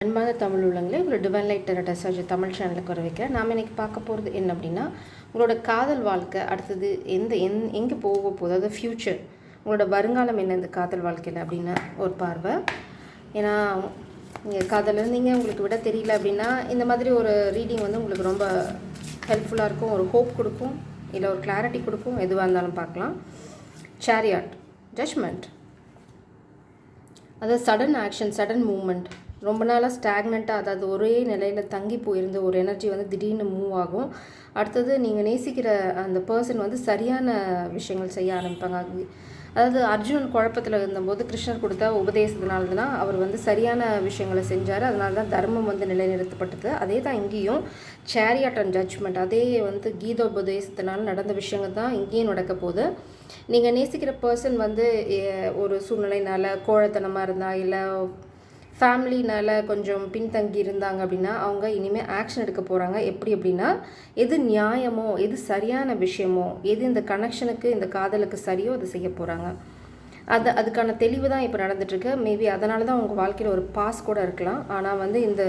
அன்பான தமிழ் உள்ளங்களே, உங்களோட டிவைன் லைட் டெரட் அசாஜ் தமிழ் சேனலுக்கு வர வைக்கிறேன். நாம் இன்றைக்கி பார்க்க போகிறது என்ன அப்படின்னா, உங்களோட காதல் வாழ்க்கை அடுத்தது எங்கே போக போகுது, அதாவது ஃப்யூச்சர், உங்களோட வருங்காலம் என்ன இந்த காதல் வாழ்க்கையில் அப்படின்னு ஒரு பார்வை. ஏன்னா நீங்கள் காதல் இருந்தீங்க, உங்களுக்கு விட தெரியல அப்படின்னா இந்த மாதிரி ஒரு ரீடிங் வந்து உங்களுக்கு ரொம்ப ஹெல்ப்ஃபுல்லாக இருக்கும். ஒரு ஹோப் கொடுக்கும், இல்லை ஒரு கிளாரிட்டி கொடுக்கும். எதுவாக இருந்தாலும் பார்க்கலாம். சேரியாட், ஜட்ஜ்மெண்ட், அதாவது சடன் ஆக்ஷன், சடன் மூமெண்ட். ரொம்ப நாளாக ஸ்டாக்னண்ட்டாக, அதாவது ஒரே நிலையில் தங்கி போயிருந்த ஒரு எனர்ஜி வந்து திடீர்னு மூவ் ஆகும். அடுத்தது நீங்கள் நேசிக்கிற அந்த பர்சன் வந்து சரியான விஷயங்கள் செய்ய ஆரம்பிப்பாங்க. அதாவது அர்ஜுனன் குழப்பத்தில் இருந்தபோது கிருஷ்ணர் கொடுத்த உபதேசத்தினால தான் அவர் வந்து சரியான விஷயங்களை செஞ்சார். அதனால தான் தர்மம் வந்து நிலைநிறுத்தப்பட்டது. அதே தான் இங்கேயும் சேரியாட் அண்ட் ஜட்ஜ்மெண்ட், அதே வந்து கீதோபதேசத்தினால நடந்த விஷயங்கள் தான் இங்கேயும் நடக்க போகுது. நீங்கள் நேசிக்கிற பர்சன் வந்து ஒரு சூழ்நிலையினால் கோழைத்தனமாக இருந்தால், இல்லை ஃபேமிலினால் கொஞ்சம் பின்தங்கி இருந்தாங்க அப்படின்னா அவங்க இனிமேல் ஆக்ஷன் எடுக்க போகிறாங்க. எப்படி அப்படின்னா, எது நியாயமோ, எது சரியான விஷயமோ, எது இந்த கனெக்ஷனுக்கு, இந்த காதலுக்கு சரியோ அதை செய்ய போகிறாங்க. அதுக்கான தெளிவு தான் இப்போ நடந்துட்டுருக்கு. மேபி அதனால தான் உங்கள் வாழ்க்கையில் ஒரு பாஸ் கூட இருக்கலாம். ஆனால் வந்து இந்த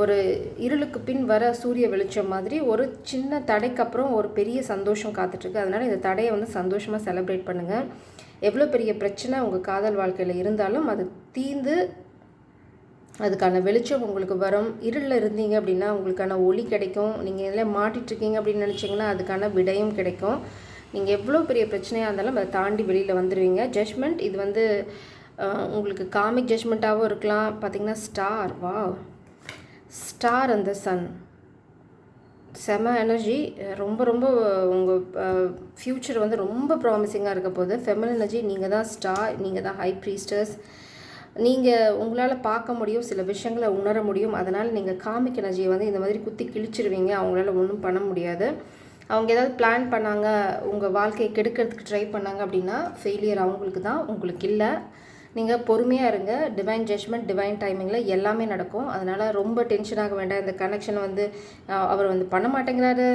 ஒரு இருளுக்கு பின் வர சூரிய வெளிச்சம் மாதிரி ஒரு சின்ன தடைக்கு அப்புறம் ஒரு பெரிய சந்தோஷம் காத்துட்ருக்கு. அதனால் இந்த தடையை வந்து சந்தோஷமாக செலிப்ரேட் பண்ணுங்கள். எவ்வளோ பெரிய பிரச்சனை உங்கள் காதல் வாழ்க்கையில் இருந்தாலும் அது தீர்ந்து அதுக்கான வெளிச்சம் உங்களுக்கு வரும். இருளில் இருந்தீங்க அப்படின்னா உங்களுக்கான ஒளி கிடைக்கும். நீங்கள் இதில் மாட்டிகிட்ருக்கீங்க அப்படின்னு நினச்சிங்கன்னா அதுக்கான விடையும் கிடைக்கும். நீங்கள் எவ்வளோ பெரிய பிரச்சனையாக இருந்தாலும் அதை தாண்டி வெளியில் வந்துடுவீங்க. ஜட்ஜ்மெண்ட், இது வந்து உங்களுக்கு காமிக் ஜட்ஜ்மெண்ட்டாகவும் இருக்கலாம். பார்த்திங்கன்னா ஸ்டார், வா, ஸ்டார் அந்த சன், செம எனர்ஜி. ரொம்ப ரொம்ப உங்கள் ஃப்யூச்சர் வந்து ரொம்ப ப்ராமிசிங்காக இருக்க போகுது. ஃபெமினின் எனர்ஜி, நீங்கள் தான் ஸ்டார், நீங்கள் தான் ஹை ப்ரீஸ்டர்ஸ். நீங்கள் உங்களால் பார்க்க முடியும், சில விஷயங்களை உணர முடியும். அதனால் நீங்கள் காமிக் எனர்ஜியை வந்து இந்த மாதிரி குத்தி கிழிச்சிருவீங்க. அவங்களால ஒன்றும் பண்ண முடியாது. அவங்க ஏதாவது பிளான் பண்ணாங்க, உங்கள் வாழ்க்கையை கெடுக்கிறதுக்கு ட்ரை பண்ணாங்க அப்படின்னா ஃபெயிலியர் அவங்களுக்கு தான், உங்களுக்கு இல்லை. நீங்கள் பொறுமையாக இருங்க. டிவைன் ஜட்ஜ்மெண்ட், டிவைன் டைமிங்கில் எல்லாமே நடக்கும். அதனால் ரொம்ப டென்ஷனாக வேண்டாம். இந்த கனெக்ஷனை வந்து அவர் வந்து பண்ண மாட்டேங்கிறாரு,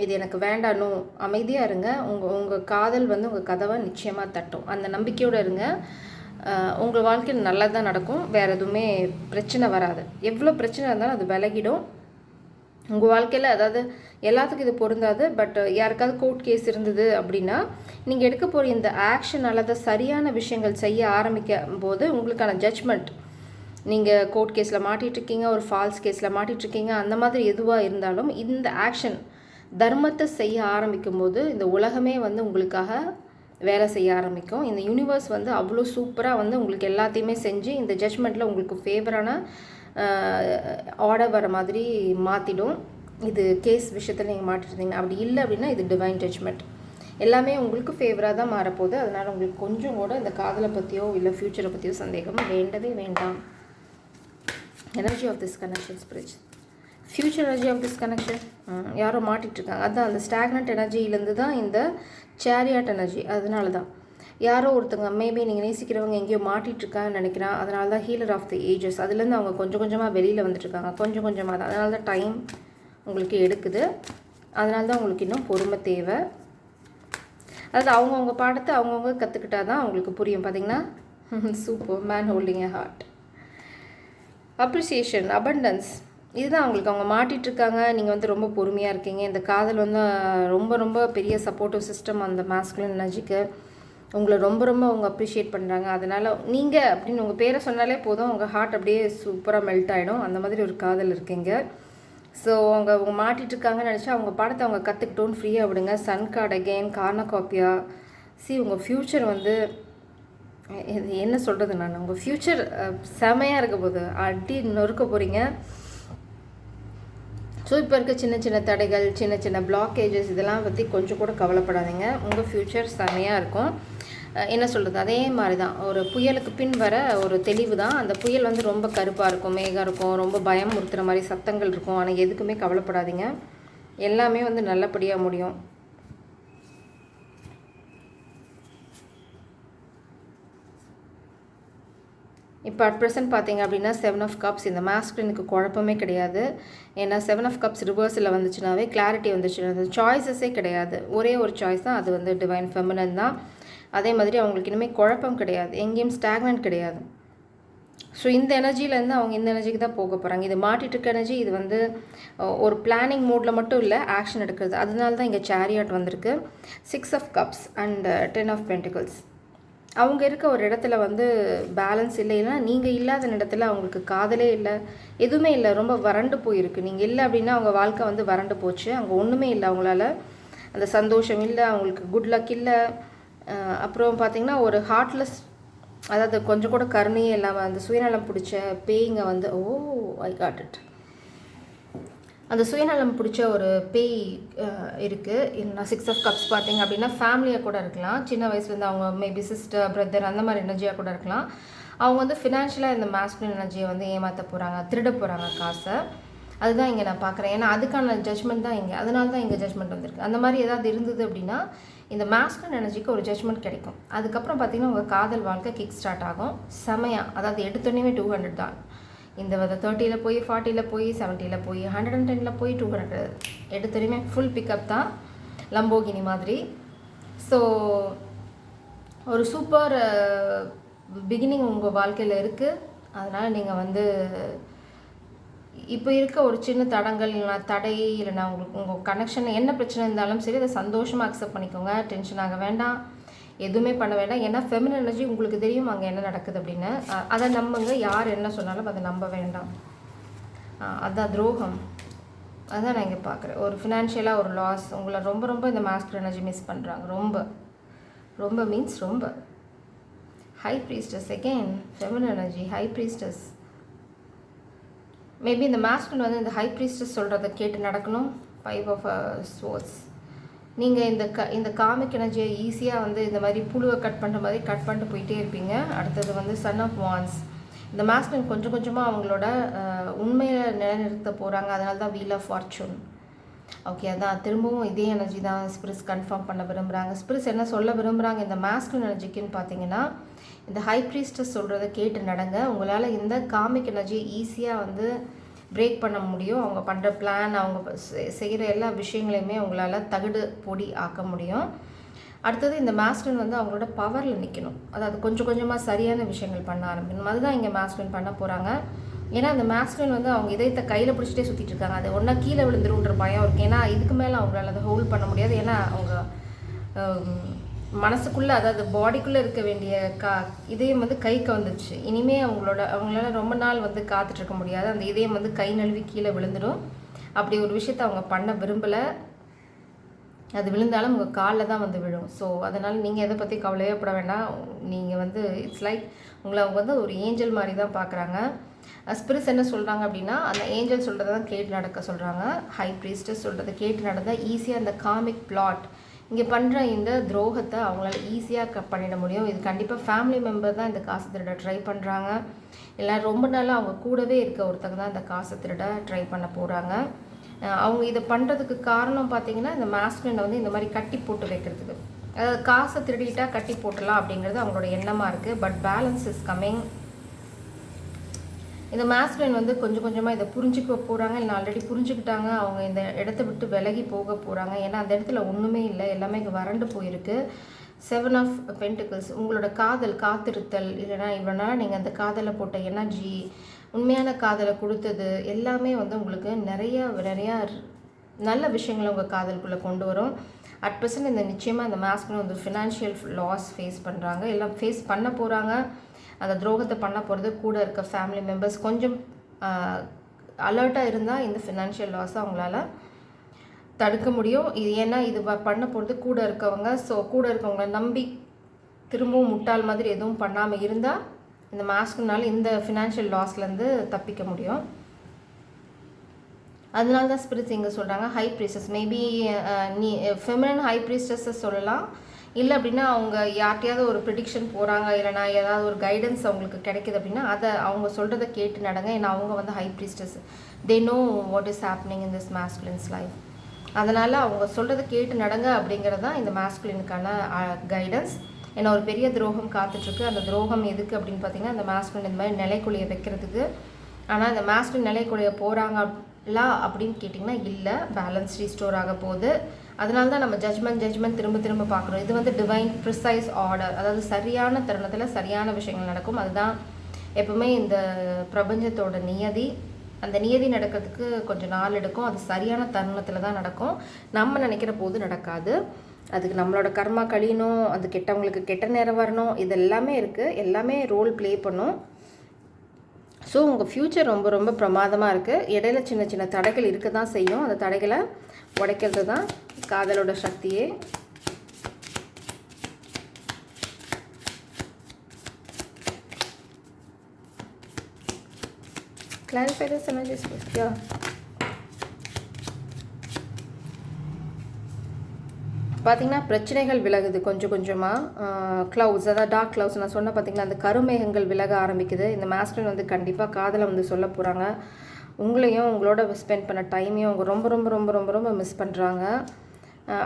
இது எனக்கு வேண்டானோ, அமைதியாக இருங்க. உங்கள் காதல் வந்து உங்கள் கதவை நிச்சயமாக தட்டும். அந்த நம்பிக்கையோடு இருங்க. உங்கள் வாழ்க்கையில் நல்லது தான் நடக்கும். வேறு எதுவுமே பிரச்சனை வராது. எவ்வளோ பிரச்சனை இருந்தாலும் அது விலகிடும் உங்கள் வாழ்க்கையில். அதாவது எல்லாத்துக்கும் இது பொருந்தாது. பட் யாருக்காவது கோர்ட் கேஸ் இருந்தது அப்படின்னா நீங்கள் எடுக்க போகிற இந்த ஆக்ஷன் அல்லது சரியான விஷயங்கள் செய்ய ஆரம்பிக்கும் போது உங்களுக்கான ஜட்ஜ்மெண்ட், நீங்கள் கோர்ட் கேஸில் மாட்டிகிட்ருக்கீங்க, ஒரு ஃபால்ஸ் கேஸில் மாட்டிகிட்ருக்கீங்க, அந்த மாதிரி எதுவாக இருந்தாலும் இந்த ஆக்ஷன் தர்மத்தை செய்ய ஆரம்பிக்கும் போது இந்த உலகமே வந்து உங்களுக்காக வேலை செய்ய ஆரம்பிக்கும். இந்த யூனிவர்ஸ் வந்து அவ்வளோ சூப்பராக வந்து உங்களுக்கு எல்லாத்தையுமே செஞ்சு இந்த ஜட்ஜ்மெண்ட்டில் உங்களுக்கு ஃபேவரான ஆர்டர் வர மாதிரி மாற்றிடும். இது கேஸ் விஷயத்தில் நீங்கள் மாட்டிருந்தீங்க. அப்படி இல்லை அப்படின்னா இது டிவைன் ஜட்ஜ்மெண்ட். எல்லாமே உங்களுக்கு ஃபேவராக தான் மாறப்போகுது. அதனால் உங்களுக்கு கொஞ்சம் கூட இந்த காதலை பற்றியோ இல்லை ஃப்யூச்சரை பற்றியோ சந்தேகம் வேண்டவே வேண்டாம். Energy of this connection spirits, future energy of this connection. யாரோ மாட்டிகிட்ருக்காங்க. அதுதான் அந்த ஸ்டாக்னண்ட் எனர்ஜியிலேருந்து தான் இந்த சேரியாட் எனர்ஜி. அதனால தான் யாரோ ஒருத்தங்க, மேபி நீங்கள் நேசிக்கிறவங்க எங்கேயோ மாட்டிகிட்ருக்காங்கன்னு நினைக்கிறான். அதனால தான் ஹீலர் ஆஃப் தி ஏஜஸ், அதுலேருந்து அவங்க கொஞ்சம் கொஞ்சமாக வெளியில் வந்துட்டுருக்காங்க. கொஞ்சம் கொஞ்சமாக தான். அதனால தான் டைம் உங்களுக்கு எடுக்குது. அதனால தான் உங்களுக்கு இன்னும் பொறுமை தேவை. அதாவது அவங்கவுங்க பாடத்தை அவங்கவுங்க கற்றுக்கிட்டா தான் அவங்களுக்கு புரியும். பார்த்திங்கன்னா superman holding a heart, appreciation, abundance, இதுதான் அவங்களுக்கு. அவங்க மாட்டிகிட்ருக்காங்க, நீங்கள் வந்து ரொம்ப பொறுமையாக இருக்கீங்க. இந்த காதல் வந்து ரொம்ப ரொம்ப பெரிய சப்போர்ட்டிவ் சிஸ்டம் அந்த மாஸ்குலின் எனர்ஜிக்கு. உங்களை ரொம்ப ரொம்ப அவங்க அப்ரிஷியேட் பண்ணுறாங்க. அதனால் நீங்கள் அப்படின்னு உங்கள் பேரை சொன்னாலே போதும், உங்கள் ஹார்ட் அப்படியே சூப்பராக மெல்ட் ஆகிடும். அந்த மாதிரி ஒரு காதல் இருக்கீங்க. ஸோ அவங்க மாட்டிகிட்ருக்காங்கன்னு நினச்சா அவங்க பாடத்தை அவங்க கற்றுக்கிட்டோன்னு ஃப்ரீயாக விடுங்க. Sun card again, cornucopia. உங்கள் ஃப்யூச்சர் வந்து இது என்ன சொல்கிறது, நான் உங்கள் ஃப்யூச்சர் செமையாக இருக்க போகுது. அடி நொறுக்க போகிறீங்க. ஸோ இப்போ இருக்க சின்ன சின்ன தடைகள், சின்ன சின்ன பிளாக்கேஜஸ், இதெல்லாம் பற்றி கொஞ்சம் கூட கவலைப்படாதீங்க. உங்கள் ஃப்யூச்சர் செமையாக இருக்கும். என்ன சொல்கிறது, அதே மாதிரி தான் ஒரு புயலுக்கு பின் வர ஒரு தெளிவு தான். அந்த புயல் வந்து ரொம்ப கருப்பாக இருக்கும், மேகம் இருக்கும், ரொம்ப பயம் உறுத்துகிற மாதிரி சத்தங்கள் இருக்கும். ஆனால் எதுக்குமே கவலைப்படாதீங்க. எல்லாமே வந்து நல்லபடியாக முடியும். இப்போ அட் ப்ரெசென்ட் பார்த்தீங்க அப்படின்னா 7 ஆஃப் கப்ஸ், இந்த மாஸ்குலினுக்கு குழப்பமே கிடையாது. ஏன்னா 7 ஆஃப் கப்ஸ் ரிவர்ஸில் வந்துச்சுனாவே கிளாரிட்டி வந்துச்சுன்னா சாய்ஸஸே கிடையாது. ஒரே ஒரு சாய்ஸ் தான், அது வந்து டிவைன் ஃபெமினன் தான். அதே மாதிரி அவங்களுக்கு இனிமேல் குழப்பம் கிடையாது, எங்கேயும் ஸ்டாக்னன்ட் கிடையாது. ஸோ இந்த எனர்ஜிலேருந்து அவங்க இந்த எனர்ஜிக்கு தான் போக போகிறாங்க. இது மாட்டிட்டு இருக்க எனர்ஜி, இது வந்து ஒரு பிளானிங் மோடில் மட்டும் இல்லை, ஆக்ஷன் எடுக்கிறது. அதனால தான் இங்கே சேரியாட் வந்திருக்கு. 6 of cups and 10 of pentacles. அவங்க இருக்க ஒரு இடத்துல வந்து பேலன்ஸ் இல்லைன்னா, நீங்கள் இல்லாத இடத்துல அவங்களுக்கு காதலே இல்லை, எதுவுமே இல்லை, ரொம்ப வறண்டு போயிருக்கு. நீங்கள் இல்லை அப்படின்னா அவங்க வாழ்க்கை வந்து வறண்டு போச்சு. அங்கே ஒன்றுமே இல்லை, அவங்களால அந்த சந்தோஷம் இல்லை, அவங்களுக்கு குட் லக் இல்லை. அப்புறம் பார்த்திங்கன்னா ஒரு ஹார்ட்லெஸ், அதாவது கொஞ்சம் கூட கருணையே இல்லாமல் அந்த சுயநலம் பிடிச்ச பேய்ங்க வந்து ஐ காட் இட். அந்த சுயநலம் பிடிச்ச ஒரு பேய் இருக்குது. இன்னும் 6 ஆஃப் கப்ஸ் பார்த்திங்க அப்படின்னா ஃபேமிலியாக கூட இருக்கலாம். சின்ன வயசுலேருந்து அவங்க மேபி சிஸ்டர் பிரதர் அந்த மாதிரி எனர்ஜியாக கூட இருக்கலாம். அவங்க வந்து ஃபினான்ஷியலாக இந்த மாஸ்குலின் எனர்ஜியை வந்து ஏமாற்ற போகிறாங்க, திருட போகிறாங்க காசை. அதுதான் இங்கே நான் பார்க்குறேன். ஏன்னா அதுக்கான ஜட்ஜ்மெண்ட் தான் இங்கே, அதனால தான் இங்கே ஜட்ஜ்மெண்ட் வந்திருக்கு. அந்த மாதிரி ஏதாவது இருந்தது அப்படின்னா இந்த மாஸ்குலின் எனர்ஜிக்கு ஒரு ஜட்ஜ்மெண்ட் கிடைக்கும். அதுக்கப்புறம் பார்த்திங்கன்னா உங்கள் காதல் வாழ்க்கை கிக் ஸ்டார்ட் ஆகும் செமையாக. அதாவது எடுத்தோடனே 200 தான். இந்த 30 போய் 40 போய் 70 போய் 110 போய் 200 எடுத்தோடனே ஃபுல் பிக்கப் தான், லம்போகினி மாதிரி. ஸோ ஒரு சூப்பர் பிகினிங் உங்கள் வாழ்க்கையில் இருக்குது. அதனால் நீங்கள் வந்து இப்போ இருக்க ஒரு சின்ன தடங்கள் இல்லைனா தடை இல்லைனா உங்களுக்கு உங்கள் கனெக்ஷனில் என்ன பிரச்சனை இருந்தாலும் சரி, அதை சந்தோஷமாக அக்செப்ட் பண்ணிக்கோங்க. டென்ஷன் ஆக வேண்டாம், எதுவுமே பண்ண வேண்டாம். ஏன்னா ஃபெமினின் எனர்ஜி உங்களுக்கு தெரியும் அங்கே என்ன நடக்குது அப்படின்னு. அதை நம்புங்க. யார் என்ன சொன்னாலும் அதை நம்ப வேண்டாம். அதுதான் துரோகம். அதுதான் நான் இங்கே பார்க்குறேன். ஒரு ஃபினான்ஷியலாக ஒரு லாஸ். உங்களை ரொம்ப ரொம்ப இந்த மாஸ்குலின் எனர்ஜி மிஸ் பண்ணுறாங்க. ரொம்ப ரொம்ப மீன்ஸ் ரொம்ப. High priestess again feminine energy, high priestess. Maybe இந்த மாஸ்குலின் வந்து இந்த ஹை ப்ரீஸ்டஸ் சொல்கிறத கேட்டு நடக்கணும். 5 ஆஃப் ஸ்வோர்ட்ஸ். நீங்கள் இந்த காமிக் எனர்ஜியை ஈஸியாக வந்து இந்த மாதிரி புழுவை கட் பண்ணுற மாதிரி கட் பண்ணிட்டு போயிட்டே இருப்பீங்க. அடுத்தது வந்து சன் ஆஃப் வான்ஸ். இந்த மாஸ்குலின் கொஞ்சம் கொஞ்சமாக அவங்களோட உண்மையை நிலைநிறுத்த போகிறாங்க. அதனால தான் வீல் ஆஃப் ஃபார்ச்சூன். ஓகே, அதான் திரும்பவும் இதே எனர்ஜி தான் ஸ்பிரிட்ஸ் கன்ஃபார்ம் பண்ண விரும்புகிறாங்க. ஸ்பிரிட்ஸ் என்ன சொல்ல விரும்புகிறாங்க இந்த மாஸ்குலின் எனர்ஜிக்குன்னு பார்த்தீங்கன்னா, இந்த ஹை ப்ரீஸ்டஸ் சொல்கிறத கேட்டு நடங்க. உங்களால் இந்த காமிக் எனர்ஜியை ஈஸியாக வந்து பிரேக் பண்ண முடியும். அவங்க பண்ணுற பிளான், அவங்க செய்கிற எல்லா விஷயங்களையுமே உங்களால் தகுடு பொடி ஆக்க முடியும். அடுத்தது இந்த மாஸ்குலின் வந்து அவங்களோட பவரில் நிற்கணும். அதாவது கொஞ்சம் கொஞ்சமாக சரியான விஷயங்கள் பண்ண ஆரம்பிக்கணும். அதுதான் இங்கே மாஸ்குலின் பண்ண போகிறாங்க. ஏன்னா அந்த மாஸ்குலின் வந்து அவங்க இதயத்தை கையில் பிடிச்சிட்டே சுற்றிட்டு இருக்காங்க. அது ஒன்றா கீழே விழுந்துருன்ற பயம் இருக்குது. ஏன்னா இதுக்கு மேலே அவங்களால அதை ஹோல்ட் பண்ண முடியாது. ஏன்னா அவங்க மனசுக்குள்ளே, அதாவது பாடிக்குள்ளே இருக்க வேண்டிய இதயம் வந்து கைக்கு வந்துடுச்சு. இனிமேல் அவங்களால ரொம்ப நாள் வந்து காத்துட்ருக்க முடியாது. அந்த இதயம் வந்து கை நழுவி கீழே விழுந்துடும். அப்படி ஒரு விஷயத்தை அவங்க பண்ண விரும்பலை. அது விழுந்தாலும் உங்கள் காலில் தான் வந்து விழும். ஸோ அதனால் நீங்கள் எதை பற்றி கவலையே பட வேண்டாம். நீங்கள் வந்து இட்ஸ் லைக் உங்களை அவங்க வந்து ஒரு ஏஞ்சல் மாதிரி தான் பார்க்குறாங்க. ஸ்பிரிட்ஸ் என்ன சொல்கிறாங்க அப்படின்னா, அந்த ஏஞ்சல் சொல்கிறத தான் கேட்டு நடக்க சொல்கிறாங்க. ஹை ப்ரீஸ்டஸ் சொல்கிறத கேட்டு நடந்தால் ஈஸியாக அந்த காமிக் பிளாட் இங்கே பண்ணுற இந்த துரோகத்தை அவங்களால ஈஸியாக பண்ணிட முடியும். இது கண்டிப்பாக ஃபேமிலி மெம்பர் தான் இந்த காசை திருட ட்ரை பண்ணுறாங்க. எல்லோரும் ரொம்ப நாளாக அவங்க கூடவே இருக்க ஒருத்தங்க தான் இந்த காசை திருட ட்ரை பண்ண போகிறாங்க. அவங்க இதை பண்ணுறதுக்கு காரணம் பார்த்திங்கன்னா, இந்த மாஸ்குலினை வந்து இந்த மாதிரி கட்டி போட்டு வைக்கிறதுக்கு, அதாவது காசை திருடிட்டா கட்டி போட்டலாம் அப்படிங்கிறது அவங்களோட எண்ணமாக இருக்குது. But balance is coming. இந்த மாஸ்குலின் வந்து கொஞ்சம் கொஞ்சமாக இதை புரிஞ்சுக்க போகிறாங்க. இல்லை ஆல்ரெடி புரிஞ்சுக்கிட்டாங்க. அவங்க இந்த இடத்த விட்டு விலகி போக போகிறாங்க. ஏன்னா அந்த இடத்துல ஒன்றுமே இல்லை, எல்லாமே இங்கே வறண்டு போயிருக்கு. 7 ஆஃப் பென்டிகல்ஸ். உங்களோட காதல், காத்திருத்தல், இல்லைனா இவ்வளோ நாள் நீங்கள் அந்த காதலை போட்ட எனர்ஜி, உண்மையான காதலை கொடுத்தது எல்லாமே வந்து உங்களுக்கு நிறையா நல்ல விஷயங்களை உங்கள் காதலுக்குள்ளே கொண்டு வரும். அட் ப்ரெசன்ட் இந்த நிச்சயமாக இந்த மாஸ்குலின் வந்து ஃபினான்ஷியல் லாஸ் ஃபேஸ் பண்ணுறாங்க, எல்லாம் ஃபேஸ் பண்ண போகிறாங்க. அந்த துரோகத்தை பண்ண போகிறது கூட இருக்க ஃபேமிலி மெம்பர்ஸ் கொஞ்சம் அலர்ட்டாக இருந்தால் இந்த ஃபினான்ஷியல் லாஸை அவங்களால தடுக்க முடியும். இது ஏன்னா இது பண்ண போகிறது கூட இருக்கவங்க. ஸோ கூட இருக்கவங்கள நம்பி திரும்பவும் முட்டாள் மாதிரி எதுவும் பண்ணாமல் இருந்தால் இந்த மாஸ்குனால இந்த ஃபினான்ஷியல் லாஸ்லேருந்து தப்பிக்க முடியும். அதனால தான் ஸ்பிரிட்ஸ் இங்கே சொல்கிறாங்க ஹை ப்ரீஸ்டஸ். மேபி நீ ஃபெமினின் ஹை ப்ரீஸ்டஸை சொல்லலாம். இல்லை அப்படின்னா அவங்க யார்கிட்டையாவது ஒரு ப்ரிடிக்ஷன் போகிறாங்க, இல்லைனா ஏதாவது ஒரு கைடன்ஸ் அவங்களுக்கு கிடைக்கிது அப்படின்னா அதை அவங்க சொல்கிறத கேட்டு நடங்க. ஏன்னா அவங்க வந்து high priestess, they know what is happening in this masculine's life. அதனால் அவங்க சொல்கிறத கேட்டு நடங்க அப்படிங்கிறது தான் இந்த மாஸ்குலினுக்கான கைடன்ஸ். ஏன்னா ஒரு பெரிய துரோகம் காத்துட்ருக்கு. அந்த துரோகம் எதுக்கு அப்படின்னு பார்த்தீங்கன்னா, இந்த மாஸ்குலின் இந்த மாதிரி நிலைக்குழிய வைக்கிறதுக்கு. ஆனால் இந்த மாஸ்குலின் நிலைக்குழிய போகிறாங்களா அப்படின்னு கேட்டிங்கன்னா இல்லை, பேலன்ஸ் ரீஸ்டோர் ஆக போகுது. அதனால தான் நம்ம ஜட்ஜ்மெண்ட் திரும்ப பார்க்குறோம். இது வந்து டிவைன் ப்ரிசைஸ் ஆர்டர், அதாவது சரியான தருணத்தில் சரியான விஷயங்கள் நடக்கும். அதுதான் எப்பவுமே இந்த பிரபஞ்சத்தோட நியதி, அந்த நியதி நடக்கிறதுக்கு கொஞ்சம் நாள் எடுக்கும். அது சரியான தருணத்தில் தான் நடக்கும். நம்ம நினைக்கிற போது நடக்காது. அதுக்கு நம்மளோட கர்மா கழியணும், அது கெட்டவங்களுக்கு கெட்ட நேரம் வரணும், இது எல்லாமே இருக்குது. எல்லாமே ரோல் ப்ளே பண்ணும். ஸோ உங்கள் ஃப்யூச்சர் ரொம்ப ரொம்ப பிரமாதமாக இருக்குது. இடையில சின்ன சின்ன தடைகள் இருக்க தான் செய்யும். அந்த தடைகளை உடைக்கிறது தான் காதலோட சக்தியே. Clarify this energies please. Yeah. பார்த்திங்கன்னா பிரச்சனைகள் விலகுது கொஞ்சம் கொஞ்சமாக. க்ளவுட்ஸ், அதாவது டார்க் க்ளவுட்ஸ் நான் சொன்ன பார்த்திங்கன்னா அந்த கருமேகங்கள் விலக ஆரம்பிக்குது. இந்த மாஸ்டர் வந்து கண்டிப்பாக காதலை வந்து சொல்ல போகிறாங்க. உங்களையும் உங்களோட ஸ்பெண்ட் பண்ண டைமையும் அவங்க ரொம்ப ரொம்ப ரொம்ப ரொம்ப ரொம்ப மிஸ் பண்ணுறாங்க.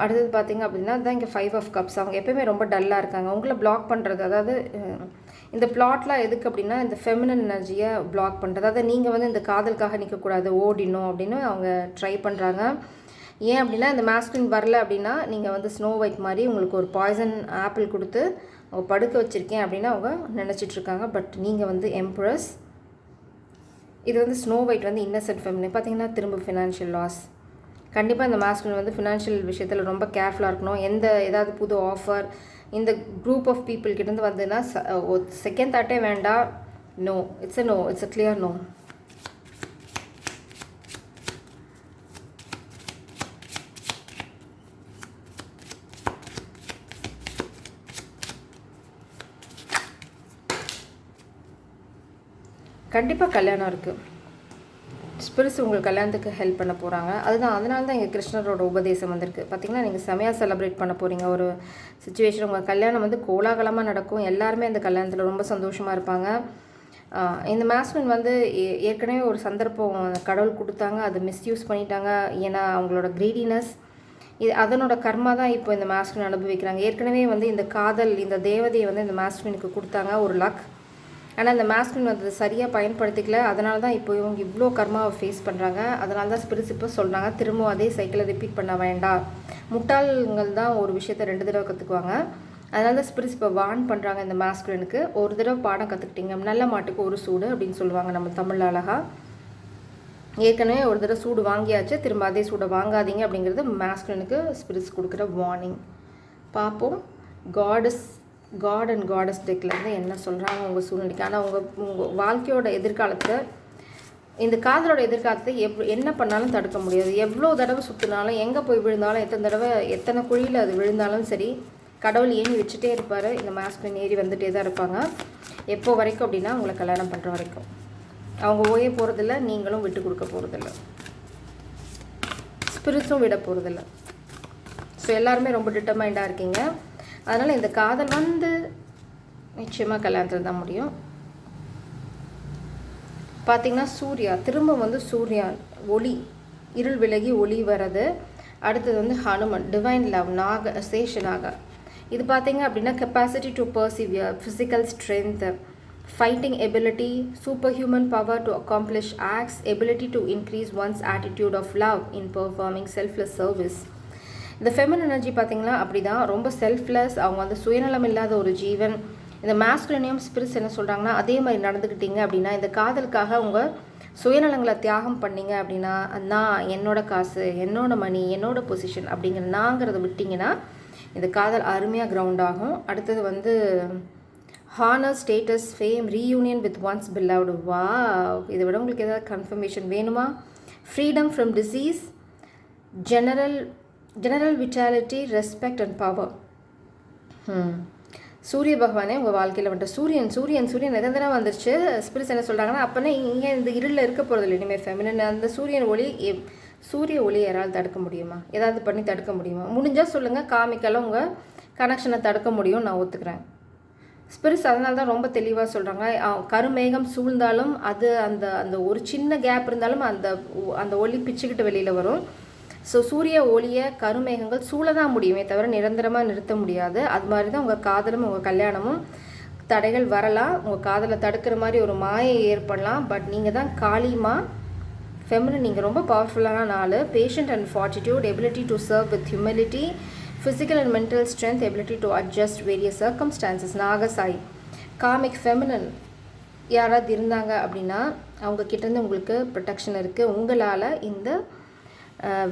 அடுத்தது பார்த்திங்க அப்படின்னா அதுதான் இங்கே 5 ஆஃப் கப்ஸ். அவங்க எப்போயுமே ரொம்ப டல்லாக இருக்காங்க. உங்களை பிளாக் பண்ணுறது, அதாவது இந்த பிளாட்லாம் எதுக்கு அப்படின்னா இந்த ஃபெமினன் எனர்ஜியை பிளாக் பண்ணுறது. அதாவது நீங்கள் வந்து இந்த காதலுக்காக நிற்கக்கூடாது, ஓடினோம் அப்படின்னு அவங்க ட்ரை பண்ணுறாங்க. ஏன் அப்படின்னா இந்த மாஸ்குலின் வரல அப்படின்னா நீங்கள் வந்து ஸ்னோ ஒயிட் மாதிரி உங்களுக்கு ஒரு பாய்சன் ஆப்பிள் கொடுத்து அவங்க படுக்க வச்சுருக்கேன் அப்படின்னு அவங்க நினச்சிட்ருக்காங்க. பட் நீங்கள் வந்து எம்ப்ரஸ். இது வந்து ஸ்னோ ஒயிட் வந்து இன்னசென்ட் ஃபெமினி. பார்த்தீங்கன்னா திரும்ப ஃபினான்ஷியல் லாஸ். கண்டிப்பாக இந்த மாஸ்குலின் வந்து ஃபினான்ஷியல் விஷயத்தில் ரொம்ப கேர்ஃபுல்லாக இருக்கணும். ஏதாவது புது ஆஃபர் இந்த குரூப் ஆஃப் பீப்புள் கிட்டேருந்து வந்துன்னா செகண்ட் தாட்டே வேண்டாம். No, it's a no, it's a clear no. கண்டிப்பாக கல்யாணம் இருக்குது. ஸ்பிரிட்ஸ் உங்களுக்கு கல்யாணத்துக்கு ஹெல்ப் பண்ண போகிறாங்க. அதனால தான் இங்கே கிருஷ்ணரோட உபதேசம் வந்திருக்கு. பார்த்திங்கன்னா நீங்கள் செமையாக செலிப்ரேட் பண்ண போகிறீங்க ஒரு சுச்சுவேஷன். உங்கள் கல்யாணம் வந்து கோலாகலமாக நடக்கும். எல்லாருமே அந்த கல்யாணத்தில் ரொம்ப சந்தோஷமாக இருப்பாங்க. இந்த மாஸ்குலின் வந்து ஏற்கனவே ஒரு சந்தர்ப்பம் கடவுள் கொடுத்தாங்க, அதை மிஸ்யூஸ் பண்ணிட்டாங்க. ஏன்னா அவங்களோட கிரீடினஸ், அதனோட கர்மா தான் இப்போ இந்த மாஸ்குலின் அனுபவிக்கிறாங்க. ஏற்கனவே வந்து இந்த காதல், இந்த தேவதையை வந்து இந்த மாஸ்குலினுக்கு கொடுத்தாங்க ஒரு லக். ஆனால் இந்த மாஸ்குலின் வந்து சரியாக பயன்படுத்திக்கல. அதனால தான் இப்போ இவங்க இவ்வளோ கர்மாவை ஃபேஸ் பண்ணுறாங்க. அதனால தான் ஸ்பிரிட்ஸ் இப்போ சொல்கிறாங்க திரும்ப அதே சைக்கிளை ரிப்பீட் பண்ண வேண்டாம். முட்டாள்கள் தான் ஒரு விஷயத்தை 2 தடவை கற்றுக்குவாங்க. அதனால தான் ஸ்பிரிட்ஸ் இப்போ வார்ன் பண்ணுறாங்க இந்த மாஸ்குலினுக்கு. ஒரு தடவை பாடம் கற்றுக்கிட்டீங்க, நல்ல மாட்டுக்கு ஒரு சூடு அப்படின்னு சொல்லுவாங்க நம்ம தமிழ் அழகா. ஏற்கனவே ஒரு தடவை சூடு வாங்கியாச்சு, திரும்ப அதே சூடை வாங்காதீங்க அப்படிங்கிறது மாஸ்குலினுக்கு ஸ்பிரிட்ஸ் கொடுக்குற வார்னிங். பார்ப்போம் காட் அண்ட் காடஸ் டெக்லேருந்து என்ன சொல்கிறாங்க உங்கள் சூழ்நிலைக்கு. ஆனால் உங்கள் வாழ்க்கையோட எதிர்காலத்தில், இந்த காதலோட எதிர்காலத்தை என்ன பண்ணாலும் தடுக்க முடியாது. எவ்வளோ தடவை சுற்றினாலும், எங்கே போய் விழுந்தாலும், எத்தனை குழியில் அது விழுந்தாலும் சரி, கடவுள் ஏறி வச்சுட்டே இருப்பார். இந்த மாஸ்குலின் ஏறி வந்துகிட்டே தான் இருப்பாங்க. எப்போ வரைக்கும் அப்படின்னா உங்களை கல்யாணம் பண்ணுற வரைக்கும். அவங்க ஓயே போகிறதில்ல, நீங்களும் விட்டு கொடுக்க போகிறதில்ல, ஸ்பிரிட்ஸும் விட போகிறதில்ல. ஸோ எல்லாருமே ரொம்ப டிட்டர்மைண்டாக இருக்கீங்க. அதனால் இந்த காதல் வந்து நிச்சயமாக கல்யாணத்தில் தான் முடியும். பார்த்திங்கன்னா சூர்யா திரும்ப வந்து சூர்யா ஒளி, இருள் விலகி ஒளி வர்றது. அடுத்தது வந்து ஹனுமன், டிவைன் லவ், சேஷனாக. இது பார்த்திங்க அப்படின்னா capacity to persevere, physical strength, fighting ability, superhuman power to accomplish acts, ability to increase one's attitude of love in performing selfless service. இந்த ஃபெமின் எனர்ஜி பார்த்திங்கன்னா அப்படி தான், ரொம்ப செல்ஃப்லெஸ். அவங்க வந்து சுயநலம் இல்லாத ஒரு ஜீவன். இந்த மாஸ்குலினியம் ஸ்பிரிட்ஸ் என்ன சொல்கிறாங்கன்னா அதே மாதிரி நடந்துக்கிட்டீங்க அப்படின்னா, இந்த காதலுக்காக உங்கள் சுயநலங்களை தியாகம் பண்ணிங்க அப்படின்னா, நான் என்னோட காசு, என்னோட மணி, என்னோட பொசிஷன் அப்படிங்கிற நாங்கிறத விட்டிங்கன்னா இந்த காதல் அருமையாக கிரவுண்ட் ஆகும். அடுத்தது வந்து honour, status, fame, reunion with one's beloved. வா, இதை விட உங்களுக்கு ஏதாவது கன்ஃபர்மேஷன் வேணுமா? Freedom from disease, general vitality, respect and power. சூரிய பகவானே உங்கள் வாழ்க்கையில் வந்துட்டு சூரியன் எத்தனை தடவை வந்துருச்சு. ஸ்பிரிட்ஸ் என்ன சொல்கிறாங்கன்னா அப்போனா இங்கே இந்த இருளில் இருக்க போகிறது இல்லை இனிமேல் ஃபெமினன். அந்த சூரிய ஒளி யாராவது தடுக்க முடியுமா? ஏதாவது பண்ணி தடுக்க முடியுமா? முடிஞ்சால் சொல்லுங்கள், காமிக்கெல்லாம் உங்கள் கனெக்ஷனை தடுக்க முடியும், நான் ஒத்துக்கிறேன். ஸ்பிரிட்ஸ் அதனால தான் ரொம்ப தெளிவாக சொல்கிறாங்க. கருமேகம் சூழ்ந்தாலும் அது அந்த ஒரு சின்ன கேப் இருந்தாலும் அந்த ஒளி பிச்சுக்கிட்டு வெளியில் வரும். ஸோ சூரிய ஒளியை கருமேகங்கள் சூழ தான் முடியுமே தவிர நிரந்தரமாக நிறுத்த முடியாது. அது மாதிரி தான் உங்கள் காதலும் உங்கள் கல்யாணமும் தடைகள் வரலாம். உங்கள் காதலை தடுக்கிற மாதிரி ஒரு மாயை ஏற்படலாம். பட் நீங்கள் தான் காளிமா ஃபெமினின். நீங்கள் ரொம்ப பவர்ஃபுல்லான நாள். Patient and fortitude, ability to serve with humility, physical and mental strength, ability to adjust various circumstances. நாகசாய், காமிக் ஃபெமினின், யாராவது இருந்தாங்க அப்படின்னா அவங்க கிட்டேருந்து உங்களுக்கு ப்ரொடெக்ஷன் இருக்குது. உங்களால் இந்த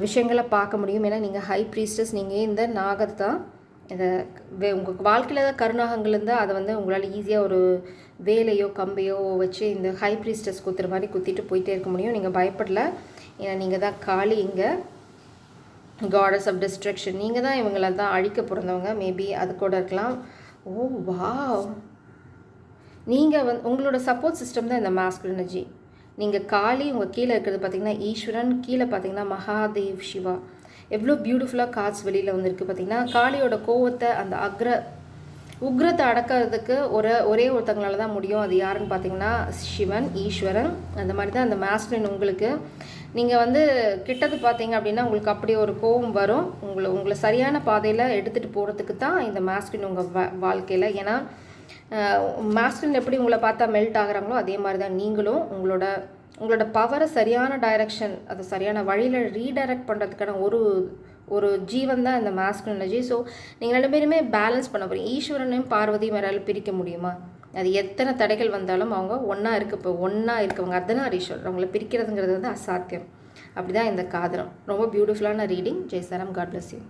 விஷயங்களை பார்க்க முடியும். ஏன்னா நீங்கள் ஹை ப்ரீஸ்டஸ், நீங்கள் இந்த நாகத்தான் இதை உங்கள் வாழ்க்கையில் ஏதாவது கருநாகங்கள் இருந்தால் அதை வந்து உங்களால் ஈஸியாக ஒரு வேலையோ கம்பையோ வச்சு இந்த ஹை ப்ரீஸ்டஸ் குத்துற மாதிரி குத்திட்டு போயிட்டே இருக்க முடியும். நீங்கள் பயப்படல. ஏன்னா நீங்கள் தான் காளி, இங்கே காடஸ் ஆஃப் டிஸ்ட்ரக்ஷன். நீங்கள் தான் இவங்கள தான் அழிக்க பிறந்தவங்க. மேபி அது கூட இருக்கலாம். ஓ வாவ், நீங்கள் வந்து உங்களோட சப்போர்ட் சிஸ்டம் தான் இந்த மாஸ்குலின் எனர்ஜி. நீங்கள் காளி, உங்கள் கீழே இருக்கிறது பார்த்திங்கன்னா ஈஸ்வரன், கீழே பார்த்திங்கன்னா மகாதேவ் சிவா. எவ்வளோ பியூட்டிஃபுல்லாக கார்ட்ஸ் வெளியில் வந்திருக்கு பார்த்திங்கன்னா. காளியோட கோவத்தை, அந்த உக்ரத்தை அடக்கிறதுக்கு ஒரே ஒருத்தங்களால தான் முடியும். அது யாருன்னு பார்த்தீங்கன்னா சிவன், ஈஸ்வரன். அந்த மாதிரி தான் அந்த மாஸ்குலின் உங்களுக்கு. நீங்கள் வந்து கிட்டது பார்த்தீங்க அப்படின்னா உங்களுக்கு அப்படி ஒரு கோபம் வரும். உங்களை சரியான பாதையில் எடுத்துகிட்டு போகிறதுக்கு தான் இந்த மாஸ்குலின் உங்கள் வாழ்க்கையில். ஏன்னா மாஸ்குலின் எப்படி உங்களை பார்த்தா மெல்ட் ஆகுறாங்களோ அதே மாதிரி தான் நீங்களும் உங்களோட பவரை சரியான டைரக்ஷன், அதை சரியான வழியில் ரீடைரக்ட் பண்ணுறதுக்கான ஒரு ஜீவன் தான் இந்த மாஸ்குலின் எனர்ஜி. ஸோ நீங்கள் 2 பேருமே பேலன்ஸ் பண்ண போகிறீங்க. ஈஸ்வரனையும் பார்வதியும் வேறால பிரிக்க முடியுமா? அது எத்தனை தடைகள் வந்தாலும் அவங்க ஒன்றா இருக்கவங்க அர்த்தநாரீஸ்வரர். அவங்கள பிரிக்கிறதுங்கிறது வந்து அசாத்தியம். அப்படி தான் இந்த காதரம். ரொம்ப பியூட்டிஃபுல்லான ரீடிங். ஜெய் சாரம். God bless you.